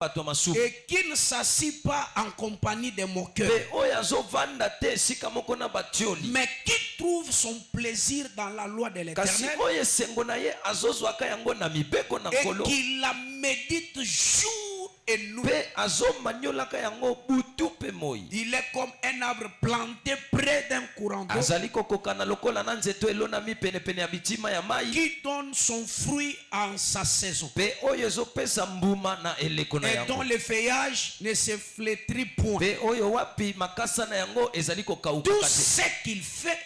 et qui ne s'assit pas en compagnie des moqueurs, mais qui trouve son plaisir dans la loi de l'Éternel et qui la médite jour et nuit. Il est comme un arbre planté près d'un courant d'eau qui donne son fruit en sa saison et dont le feuillage ne se flétrit point. Tout ce qu'il fait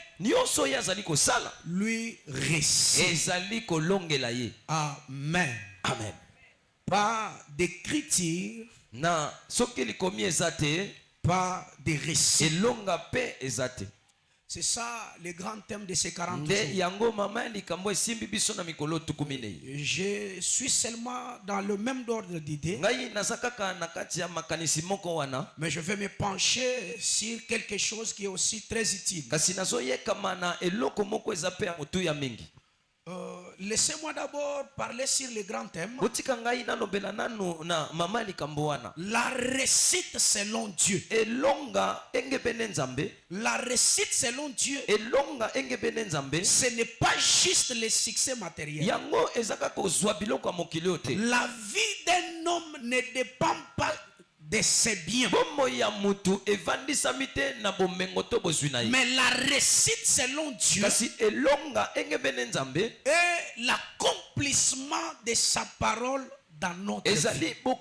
lui réussit. Amen. Amen. Pas d'écriture, pas de récit. C'est ça le grand thème de ces 40 jours. Je suis seulement dans le même ordre d'idées, mais je vais me pencher sur quelque chose qui est aussi très utile. Laissez-moi d'abord parler sur le grand thème. La réussite selon Dieu. La réussite selon Dieu, ce n'est pas juste le succès matériel. La vie d'un homme ne dépend pas de ses biens, mais la réussite selon Dieu est l'accomplissement de sa parole dans notre vie. On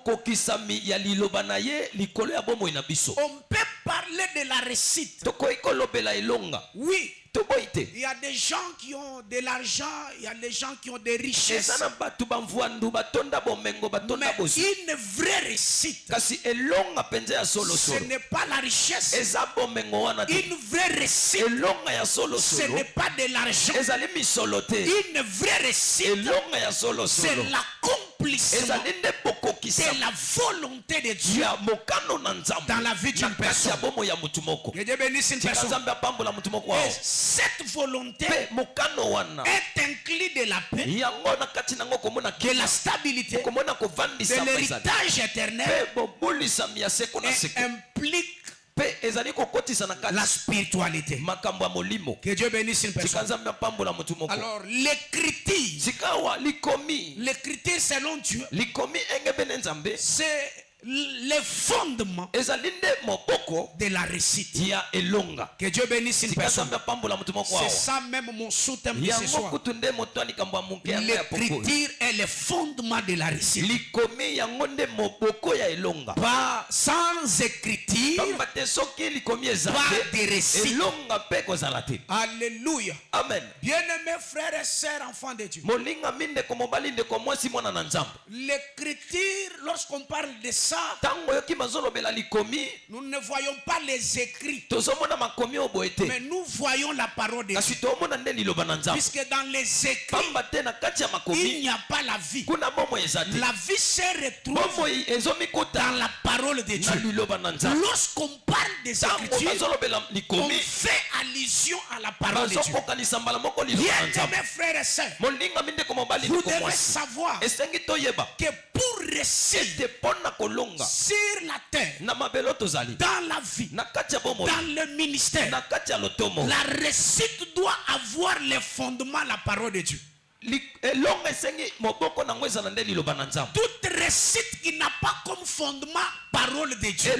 peut parler de la réussite. Oui. Il y a des gens qui ont de l'argent, il y a des gens qui ont des richesses. Mais une vraie réussite, ce n'est pas la richesse. Une vraie réussite, ce n'est pas de l'argent. Une vraie réussite, c'est l'accomplissement de la volonté de Dieu dans la vie d'une personne. Que Dieu bénisse une personne. Et cette volonté est inclus de la paix, de la stabilité, de l'héritage éternel, et implique la spiritualité. Que Dieu bénisse une personne. Alors l'écriture selon Dieu, c'est le fondement de la réussite. Que Dieu bénisse une personne. C'est ça même mon sous-thème de ce soir. L'écriture est le fondement de la réussite. Pas sans écriture, pas de réussite. Alléluia. Amen. Bien-aimés frères et sœurs, enfants de Dieu, l'écriture, lorsqu'on parle de ça, nous ne voyons pas les écrits, mais nous voyons la parole de Dieu. Puisque dans les écrits, il n'y a pas la vie. La vie se retrouve dans la parole de Dieu. Lorsqu'on parle des Écritures, on fait allusion à la parole de Dieu. Bien-aimés frères et sœurs, vous devez savoir que pour réussir sur la terre, dans la vie, dans le ministère, la réussite doit avoir le fondement, la parole de Dieu. Toute réussite qui n'a pas comme fondement parole de Dieu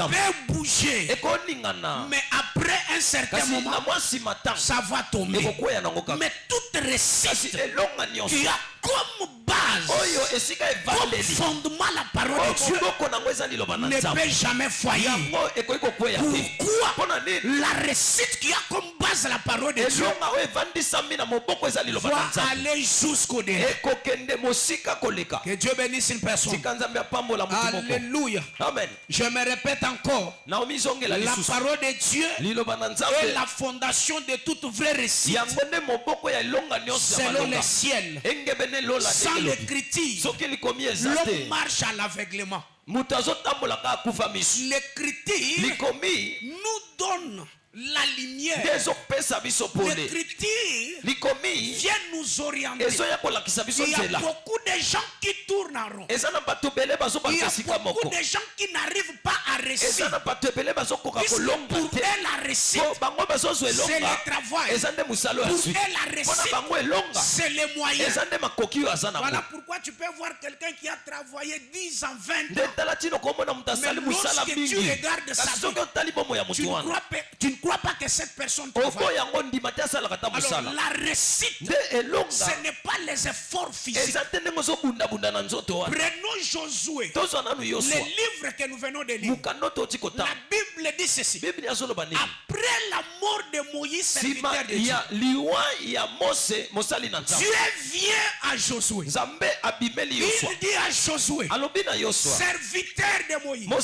peut bouger, mais après un certain moment ça va tomber. Mais toute réussite qui a comme base, comme fondement la parole de Dieu, ne peut jamais faillir. Pourquoi? La réussite qui a comme base la parole de Dieu va aller jusqu'au début. Que Dieu bénisse une personne. Alléluia. Amen. Je me répète encore, la parole de Dieu est la fondation de toute vraie réussite selon le ciel. Sans l'écriture, l'homme marche à l'aveuglement. L'écriture nous donne la lumière. L'écriture vient nous orienter. Il y a beaucoup de gens qui tournent en rond. Il y a beaucoup de gens qui n'arrivent pas à réussir. Pour eux, la réussite, c'est le travail. Pour eux, la réussite, c'est les moyens. Voilà pourquoi tu peux voir quelqu'un qui a travaillé 10 ans, 20 ans. Mais lorsque tu regardes sa vie, tu ne crois pas que cette personne travaille. Alors la réussite, ce n'est pas les efforts physiques. Prenons Josué, le livre que nous venons de lire. La Bible dit ceci: après la mort de Moïse, serviteur de Dieu, Dieu vient à Josué. Il dit à Josué, serviteur de Moïse, mon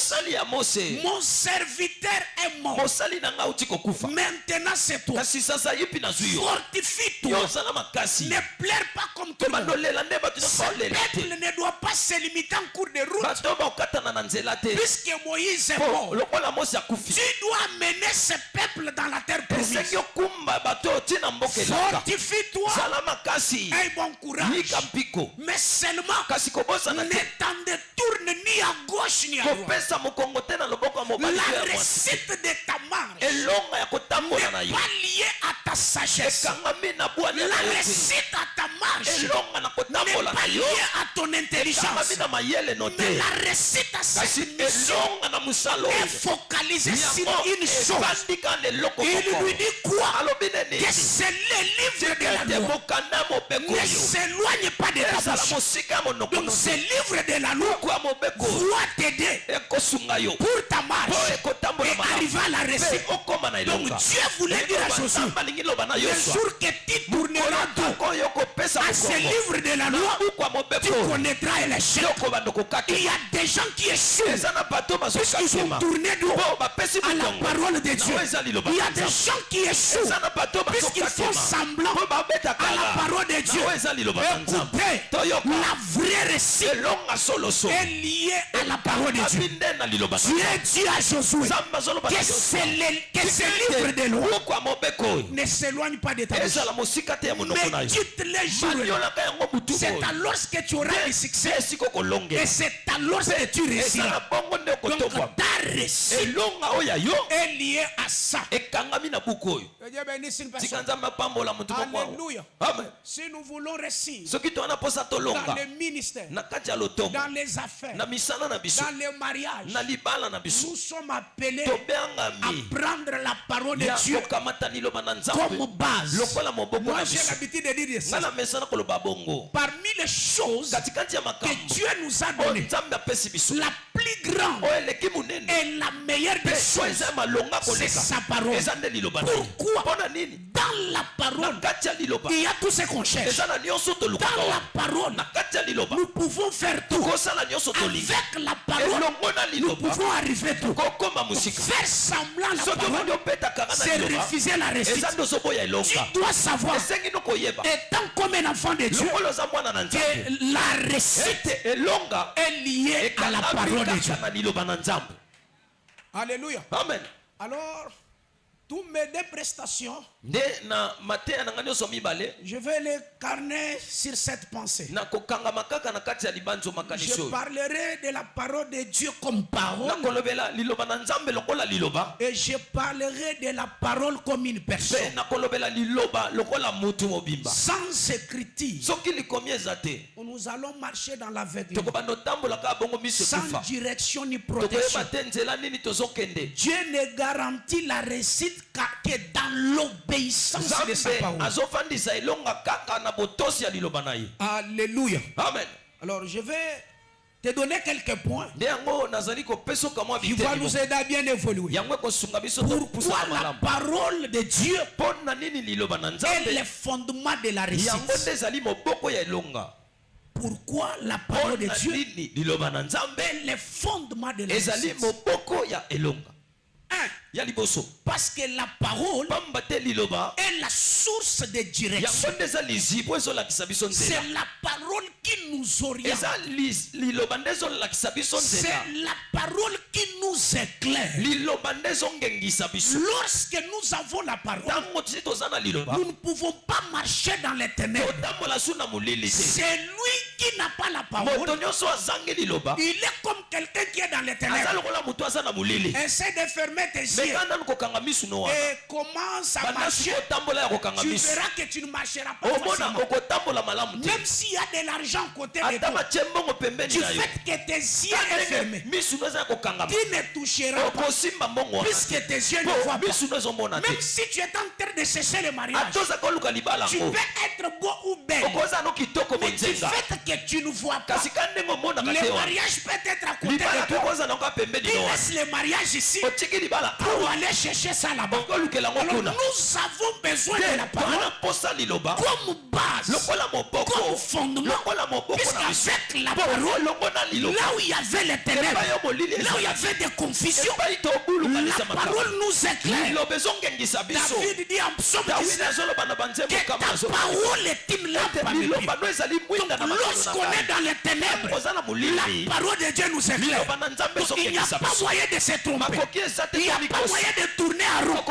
serviteur est mort. Maintenant c'est toi. Fortifie-toi. Ne pleure pas comme tout le monde. Ce peuple ne doit pas se limiter en cours de route. Puisque Moïse est mort, tu dois amener ce peuple dans la terre promise. Fortifie-toi. Aie bon courage. Mais seulement ne t'en détourne ni à gauche ni à droite. La réussite de ta marche n'est pas liée à ta sagesse. La réussite à ta marche n'est pas liée à ton intelligence. Mais la réussite à cette mission est focalisée sur une chose. Il lui dit quoi? Que c'est le livre de la loi ne s'éloigne pas de ta bouche. Donc ce livre de la loi doit t'aider pour ta marche et arriver à la réussite. Donc Dieu voulait dire à Josué, le jour que tu tourneras à ce livre de la loi, tu connaîtras l'échec. Il y a des gens qui échouent puisqu'ils ont tourné dos à la parole de Dieu. Il y a des gens qui échouent puisqu'ils font semblant à la parole de Dieu. Écoutez, la vraie réussite est liée à la parole de Dieu. Dieu dit à Josué que ce livre de loi ne s'éloigne pas de ta bouche. Médite-les jours. C'est alors que tu auras le succès. Et c'est alors que tu réussiras. Donc ta réussite est liée à ça. Dieu bénisse une personne. Alléluia. Si nous voulons réussir dans le ministère, dans les affaires, dans le mariage, nous sommes appelés à prendre la parole de Dieu comme base. Moi j'ai l'habitude de dire ça. Parmi les choses que Dieu nous a données, la plus grande et la meilleure des choses, c'est sa parole. Pourquoi? Dans la parole, il y a tout ce qu'on cherche. Dans la parole, nous pouvons faire tout. Avec la parole, nous pouvons arriver tout. Faire semblant la parole, c'est refuser la réussite. Tu dois savoir, étant comme un enfant de Dieu, que la réussite est liée à la parole de Dieu. Alléluia. Amen. Alors, toutes mes deux prestations, je vais les carner sur cette pensée. Je parlerai de la parole de Dieu comme parole. Et je parlerai de la parole comme une personne. Sans écriture, nous allons marcher dans l'aveuglement. Sans direction ni protection. Dieu ne garantit la réussite que dans l'obéissance de sa parole. Alléluia. Amen. Alors je vais te donner quelques points qui vont nous aider à bien évoluer. Pourquoi la parole de Dieu est le fondement de la réussite? Pourquoi la parole de Dieu est le fondement de la réussite? Parce que la parole est la source de direction. C'est la parole qui nous oriente. C'est la parole qui nous éclaire. Lorsque nous avons la parole, nous ne pouvons pas marcher dans les ténèbres. C'est lui qui n'a pas la parole. Il est comme quelqu'un qui est dans les ténèbres. Essaie de fermer tes yeux et commence à marcher. Tu verras que tu ne marcheras pas facilement. Même s'il y a de l'argent côté de toi, du fait que tes yeux sont fermés, tu ne toucheras pas puisque tes yeux ne voient pas. Même si tu es en train de chercher le mariage, tu peux être beau ou belle, mais du fait que tu ne vois pas, le mariage peut être à côté de toi. Tu laisses le mariage ici pour aller chercher ça là-bas. Alors nous avons besoin de la parole comme base, comme fondement, puisqu'avec la parole, là où il y avait les ténèbres, là où il y avait des confusions, la parole nous éclaire. David dit en psaume 19 que ta parole est une lampe à mes pieds. Donc lorsqu'on est dans les ténèbres, la parole de Dieu nous éclaire. Donc il n'y a pas moyen de se tromper. Il n'y a pas moyen de tourner à rond.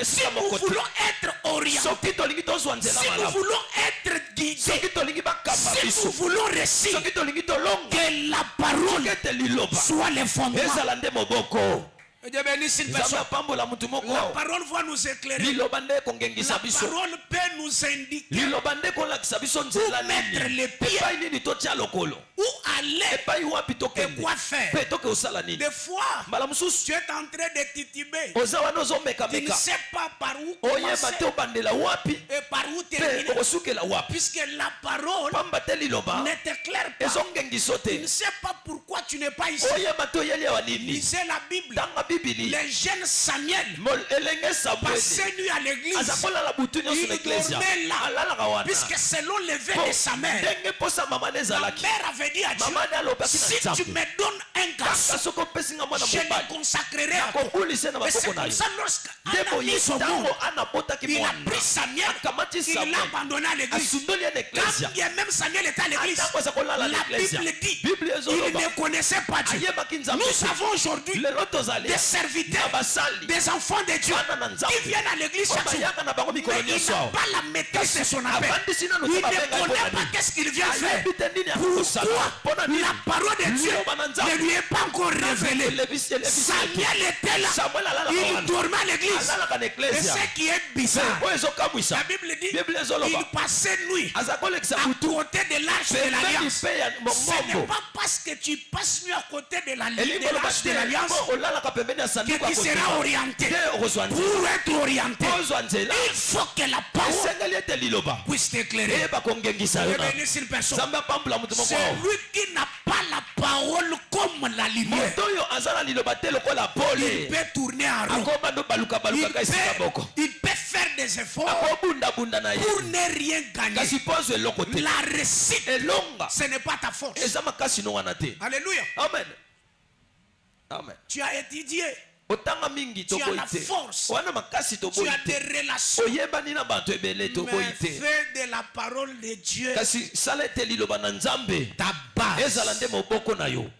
Si nous voulons être orientés, si nous voulons être guidés, si nous voulons réussir, que la parole soit le fondement. Dieu bénisse une personne. La parole va nous éclairer. La parole peut nous indiquer où mettre les pieds, où aller et quoi faire. Des fois, tu es en train de tituber. Tu ne sais pas par où commencer et par où terminer. Puisque la parole ne t'éclaire pas. Tu ne sais pas pourquoi tu n'es pas ici. Lisez la Bible. Les jeunes Samuel passaient nuit à l'église. Ils dormaient là. Puisque selon le vœu de sa mère, la mère avait dit à Dieu, si tu me donnes un garçon, je le consacrerai à toi. Et c'est comme ça lorsqu'Anna a mis son nom, il a pris Samuel, il l'a abandonné à l'église. Quand même Samuel était à l'église, la Bible dit, il ne connaissait pas Dieu. Nous avons aujourd'hui des serviteurs, des enfants de Dieu qui viennent à l'église chaque jour, mais il n'a pas la maîtrise de son appel. Il ne connaît pas qu'est-ce qu'il vient faire. Pourquoi la parole de Dieu ne lui est pas encore révélée. Samuel était là, il dormait à l'église. Et ce qui est bizarre, la Bible dit il passait nuit à côté de l'arche de l'alliance. Ce n'est pas parce que tu passes nuit à côté de l'arche de l'alliance que tu seras orienté. Pour être orienté, il faut que la parole puisse t'éclairer. C'est lui qui n'a pas la parole comme la lumière. Il peut tourner en rond. Il peut faire des efforts pour ne rien gagner. La réussite, ce n'est pas ta force. Alléluia. Amen. Amen. Tu as étudié. Tu as la force. Tu as des relations. Mais fais de la parole de Dieu ta base.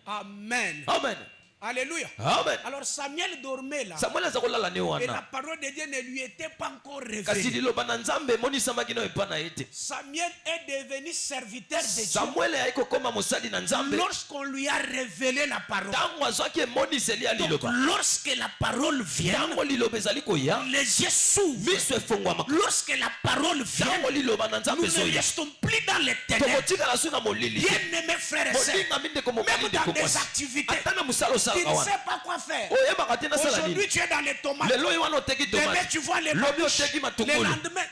Amen. Amen. Alléluia. Amen. Alors Samuel dormait là. Et la parole de Dieu ne lui était pas encore révélée. Samuel est devenu serviteur de Dieu lorsqu'on lui a révélé la parole. Donc, lorsque la parole vient, les yeux s'ouvrent. Lorsque la parole vient, nous ne restons plus dans les ténèbres. Bien-aimés frères et sœurs, même dans des activités, tu ne sais pas quoi faire. Aujourd'hui tu es dans les tomates. Demain tu vois les babouches. Le lendemain,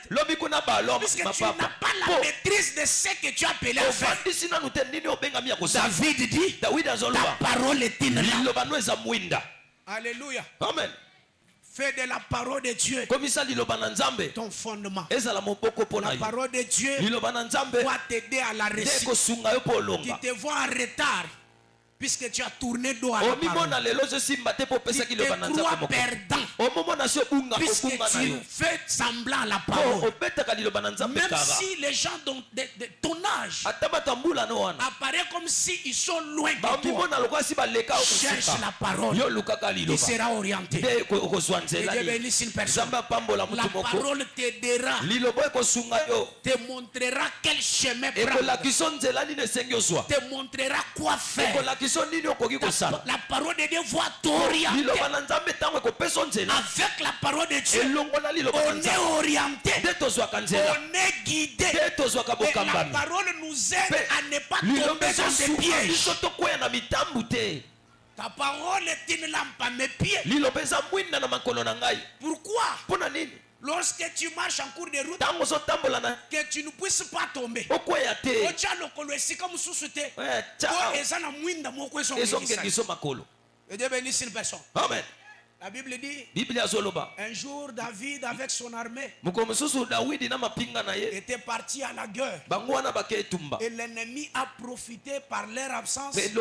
puisque tu n'as pas la maîtrise de ce que tu as appelé à faire. David dit, ta parole est une lampe. Alléluia. Amen. Fais de la parole de Dieu ton fondement. La parole de Dieu va t'aider à la réussite. Tu te vois en retard. Puisque tu as tourné dos à la parole. Tu te crois perdant. Puisque tu fais semblant à la parole. Même si les gens de ton âge apparaissent comme s'ils sont loin de toi, cherche la parole. Il sera orienté. Et Dieu bénisse une personne. La parole t'aidera, te montrera quel chemin prendre, te montrera quoi faire. La parole de Dieu va t'orienter. Avec la parole de Dieu, on est orienté, on est guidé. Et la parole nous aide à ne pas tomber dans des pièges. Ta parole est une lampe à mes pieds. Pourquoi? Lorsque tu marches en cours de route, que tu ne puisses pas tomber. Et Dieu bénisse une personne. Amen. La Bible dit, un jour David avec son armée était parti à la guerre. Et l'ennemi a profité par leur absence. Il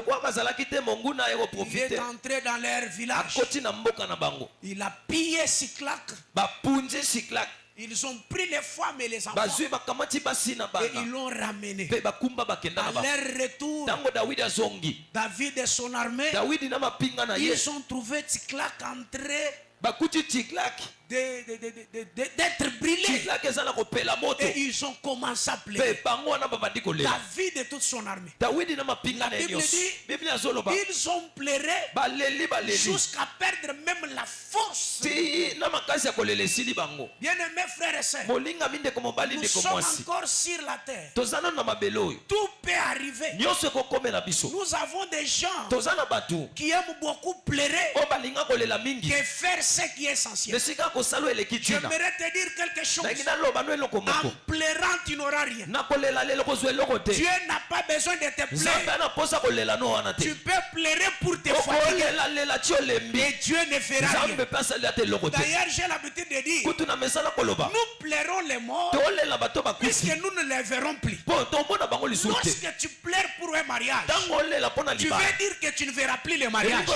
est entré dans leur village. Il a pillé Siklag. Ils ont pris les femmes et les enfants et ils l'ont ramené. À leur retour, David et son armée, ils ont trouvé Siklag d'être brûlé. Et ils ont commencé à pleurer. David et toute son armée. La Bible dit, ils ont pleuré jusqu'à perdre même la force. Bien-aimés frères et sœurs, nous sommes encore sur la terre. Tout peut arriver. Nous avons des gens qui aiment beaucoup pleurer que faire ce qui est essentiel. J'aimerais te dire quelque chose. En pleurant, tu n'auras rien. Dieu n'a pas besoin de te pleurer. Tu peux pleurer pour te fatiguer. Et Dieu ne fera rien. D'ailleurs, j'ai l'habitude de dire, nous pleurons les morts puisque nous ne les verrons plus. Lorsque tu pleures pour un mariage, tu veux dire que tu ne verras plus le mariage.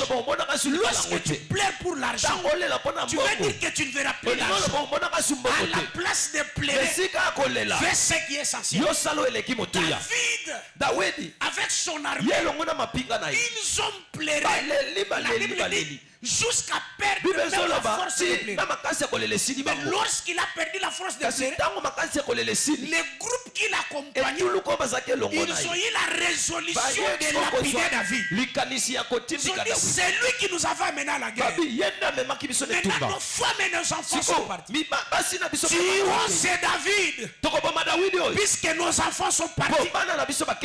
Lorsque tu pleures pour l'argent, tu veux dire que tu ne verras plus l'argent. À la place de pleurer, fais ce qui est essentiel. David, avec son armée, ils ont pleuré. La Bible dit, jusqu'à perdre même la force de pleurer. Mais lorsqu'il a perdu la force de pleurer, les groupes qui l'accompagnaient, ils ont eu la résolution de lapider David. Ils ont dit, c'est lui qui nous avait amené à la guerre. Maintenant nos femmes et nos enfants sont partis. Tuons c'est David. Puisque nos enfants sont partis,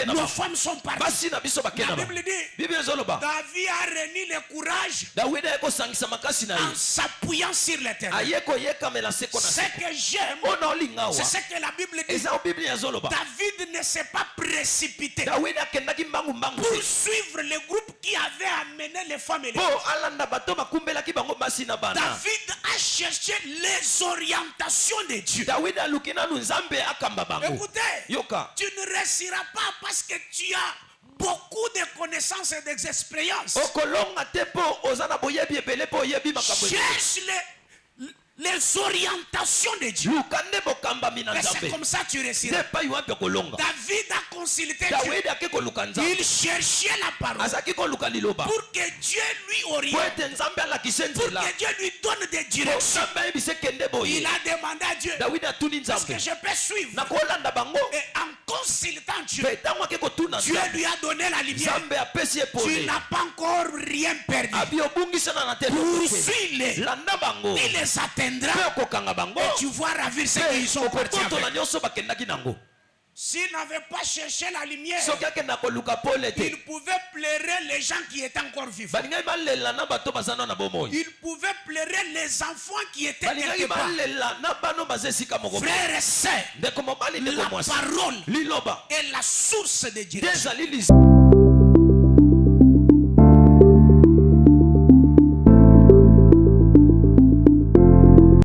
nos femmes sont parties. La Bible dit, David a réuni le courage en s'appuyant sur l'Éternel. Ce que j'aime, c'est ce que la Bible dit. David ne s'est pas précipité pour suivre le groupe qui avait amené les femmes et les enfants. David a cherché les orientations de Dieu. Écoutez, tu ne réussiras pas parce que tu as beaucoup de connaissances et d'expériences. Cherche les orientations de Dieu. Et c'est comme ça que tu réussiras. David a consulté Dieu. Il cherchait la parole pour que Dieu lui oriente, pour que Dieu lui donne des directions. Il a demandé à Dieu, est-ce que je peux suivre? Et en consultant Dieu, Dieu lui a donné la lumière. Tu n'as pas encore rien perdu. Poursuis-les. Il les atteindra. Et tu vois ravir ceux qui sont partis avec. S'il n'avait pas cherché la lumière, il pouvait pleurer les gens qui étaient encore vivants. Il pouvait pleurer les enfants qui étaient quelque part. Frères et sœurs, la parole est la source de direction.